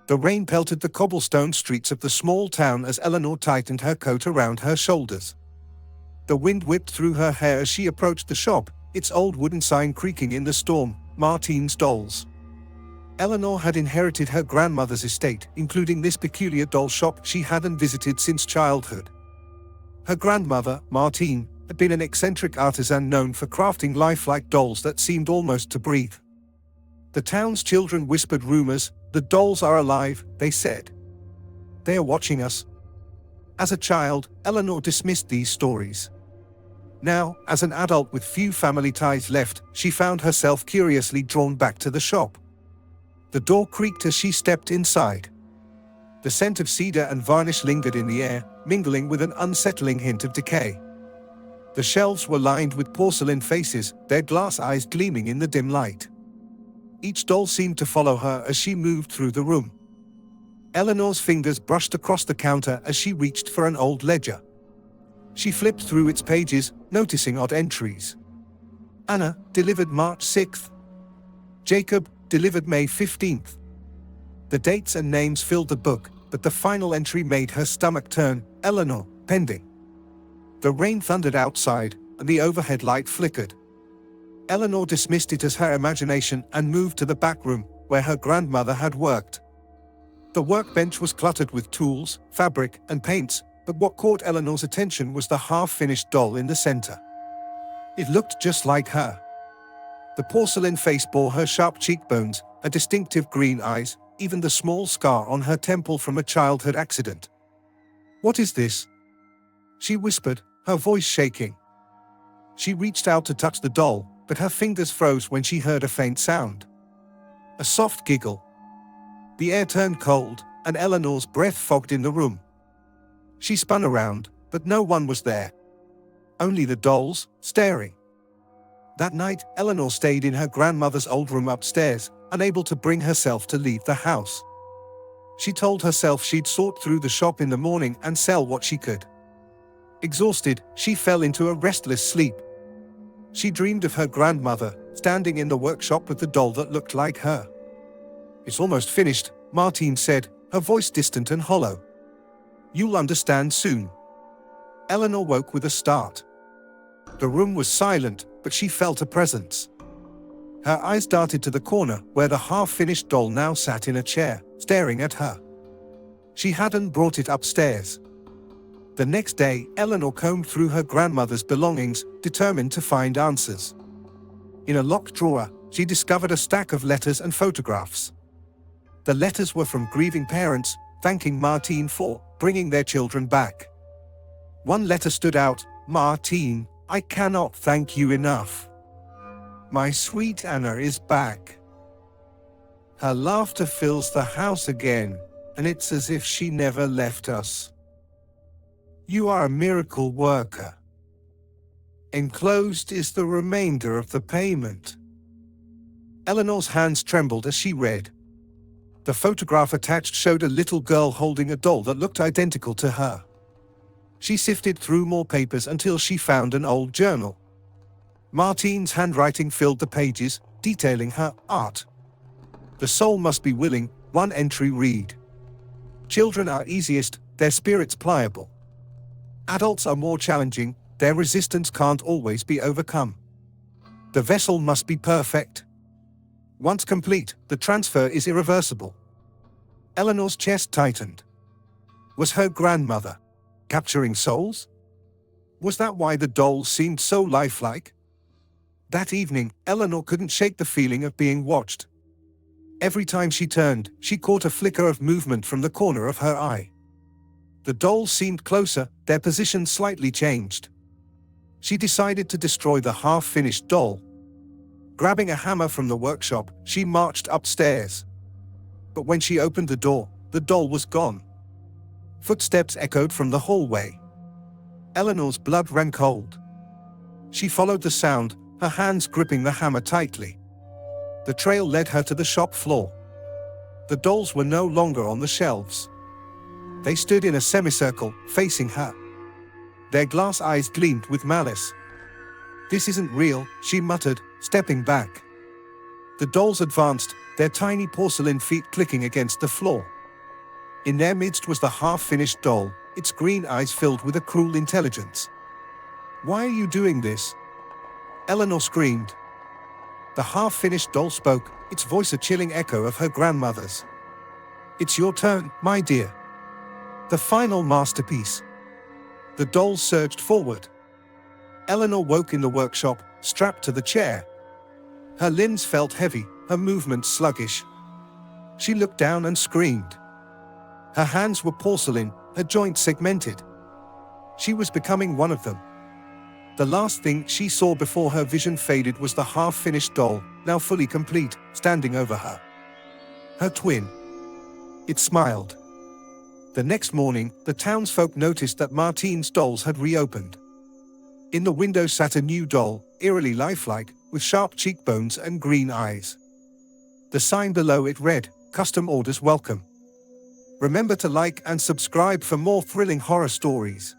The rain pelted the cobblestone streets of the small town as Eleanor tightened her coat around her shoulders. The wind whipped through her hair as she approached the shop, its old wooden sign creaking in the storm, Martine's Dolls. Eleanor had inherited her grandmother's estate, including this peculiar doll shop she hadn't visited since childhood. Her grandmother, Martine, had been an eccentric artisan known for crafting lifelike dolls that seemed almost to breathe. The town's children whispered rumors. "The dolls are alive," they said. "They are watching us." As a child, Eleanor dismissed these stories. Now, as an adult with few family ties left, she found herself curiously drawn back to the shop. The door creaked as she stepped inside. The scent of cedar and varnish lingered in the air, mingling with an unsettling hint of decay. The shelves were lined with porcelain faces, their glass eyes gleaming in the dim light. Each doll seemed to follow her as she moved through the room. Eleanor's fingers brushed across the counter as she reached for an old ledger. She flipped through its pages, noticing odd entries. Anna, delivered March 6th. Jacob, delivered May 15th. The dates and names filled the book, but the final entry made her stomach turn. Eleanor, pending. The rain thundered outside, and the overhead light flickered. Eleanor dismissed it as her imagination and moved to the back room, where her grandmother had worked. The workbench was cluttered with tools, fabric, and paints, but what caught Eleanor's attention was the half-finished doll in the center. It looked just like her. The porcelain face bore her sharp cheekbones, her distinctive green eyes, even the small scar on her temple from a childhood accident. "What is this?" she whispered, her voice shaking. She reached out to touch the doll, but her fingers froze when she heard a faint sound. A soft giggle. The air turned cold, and Eleanor's breath fogged in the room. She spun around, but no one was there. Only the dolls, staring. That night, Eleanor stayed in her grandmother's old room upstairs, unable to bring herself to leave the house. She told herself she'd sort through the shop in the morning and sell what she could. Exhausted, she fell into a restless sleep. She dreamed of her grandmother, standing in the workshop with the doll that looked like her. "It's almost finished," Martine said, her voice distant and hollow. "You'll understand soon." Eleanor woke with a start. The room was silent, but she felt a presence. Her eyes darted to the corner, where the half-finished doll now sat in a chair, staring at her. She hadn't brought it upstairs. The next day, Eleanor combed through her grandmother's belongings, determined to find answers. In a locked drawer, she discovered a stack of letters and photographs. The letters were from grieving parents, thanking Martine for bringing their children back. One letter stood out. "Martine, I cannot thank you enough. My sweet Anna is back. Her laughter fills the house again, and it's as if she never left us. You are a miracle worker. Enclosed is the remainder of the payment." Eleanor's hands trembled as she read. The photograph attached showed a little girl holding a doll that looked identical to her. She sifted through more papers until she found an old journal. Martine's handwriting filled the pages, detailing her art. "The soul must be willing," one entry read. "Children are easiest, their spirits pliable. Adults are more challenging, their resistance can't always be overcome. The vessel must be perfect. Once complete, the transfer is irreversible." Eleanor's chest tightened. Was her grandmother capturing souls? Was that why the dolls seemed so lifelike? That evening, Eleanor couldn't shake the feeling of being watched. Every time she turned, she caught a flicker of movement from the corner of her eye. The dolls seemed closer, their position slightly changed. She decided to destroy the half-finished doll. Grabbing a hammer from the workshop, she marched upstairs. But when she opened the door, the doll was gone. Footsteps echoed from the hallway. Eleanor's blood ran cold. She followed the sound, her hands gripping the hammer tightly. The trail led her to the shop floor. The dolls were no longer on the shelves. They stood in a semicircle, facing her. Their glass eyes gleamed with malice. "This isn't real," she muttered, stepping back. The dolls advanced, their tiny porcelain feet clicking against the floor. In their midst was the half-finished doll, its green eyes filled with a cruel intelligence. "Why are you doing this?" Eleanor screamed. The half-finished doll spoke, its voice a chilling echo of her grandmother's. "It's your turn, my dear." The final masterpiece. The dolls surged forward. Eleanor woke in the workshop, strapped to the chair. Her limbs felt heavy, her movements sluggish. She looked down and screamed. Her hands were porcelain, her joints segmented. She was becoming one of them. The last thing she saw before her vision faded was the half-finished doll, now fully complete, standing over her. Her twin. It smiled. The next morning, the townsfolk noticed that Martine's dolls had reopened. In the window sat a new doll, eerily lifelike, with sharp cheekbones and green eyes. The sign below it read, "Custom orders welcome." Remember to like and subscribe for more thrilling horror stories.